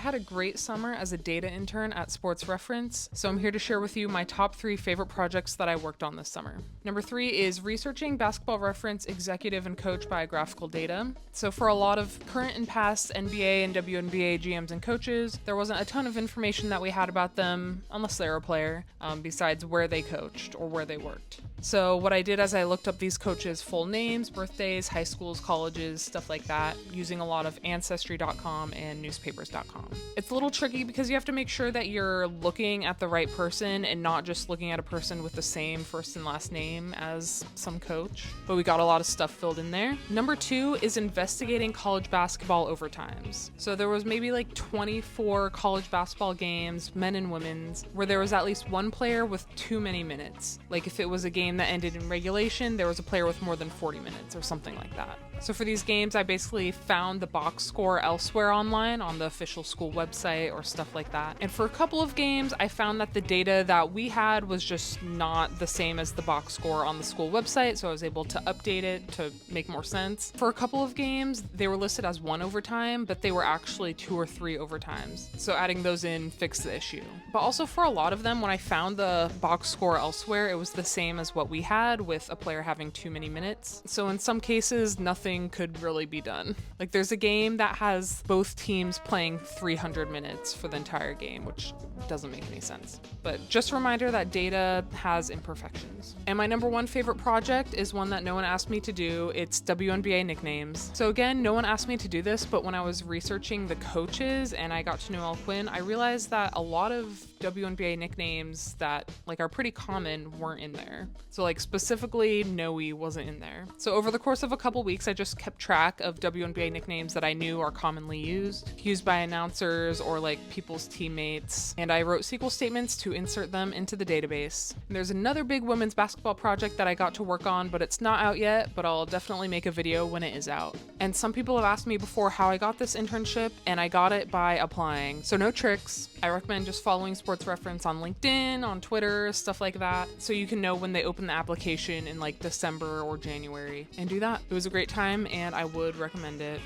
had a great summer as a data intern at Sports Reference, so I'm here to share with you my top 3 favorite projects that I worked on this summer. Number 3 is researching Basketball Reference executive and coach biographical data. So for a lot of current and past NBA and WNBA GMs and coaches, there wasn't a ton of information that we had about them, unless they were a player, besides where they coached or where they worked. So what I did is I looked up these coaches' full names, birthdays, high schools, colleges, stuff like that, using a lot of Ancestry.com and newspapers.com. It's a little tricky because you have to make sure that you're looking at the right person and not just looking at a person with the same first and last name as some coach, but we got a lot of stuff filled in there. Number 2 is investigating college basketball overtimes. So there was maybe like 24 college basketball games, men and women's, where there was at least one player with too many minutes. Like if it was a game that ended in regulation, there was a player with more than 40 minutes or something like that. So for these games, I basically found the box score elsewhere online on the official school website or stuff like that. And for a couple of games, I found that the data that we had was just not the same as the box score on the school website, so I was able to update it to make more sense. For a couple of games, they were listed as 1 overtime, but they were actually 2 or 3 overtimes. So adding those in fixed the issue. But also for a lot of them, when I found the box score elsewhere, it was the same as what we had, with a player having too many minutes. So in some cases, nothing could really be done. Like there's a game that has both teams playing 300 minutes for the entire game, which doesn't make any sense. But just a reminder that data has imperfections. And my number 1 favorite project is one that no one asked me to do. It's WNBA nicknames. So again, no one asked me to do this, but when I was researching the coaches and I got to know Al Quinn, I realized that a lot of WNBA nicknames that like are pretty common weren't in there. So like specifically Noe wasn't in there. So over the course of a couple weeks, I just kept track of WNBA nicknames that I knew are commonly used by announcers or like people's teammates, and I wrote SQL statements to insert them into the database. And there's another big women's basketball project that I got to work on, but it's not out yet, but I'll definitely make a video when it is out. And some people have asked me before how I got this internship, and I got it by applying. So no tricks. I recommend just following Sports Reference on LinkedIn, on Twitter, stuff like that, so you can know when they open the application in like December or January, and do that. It was a great time and I would recommend it.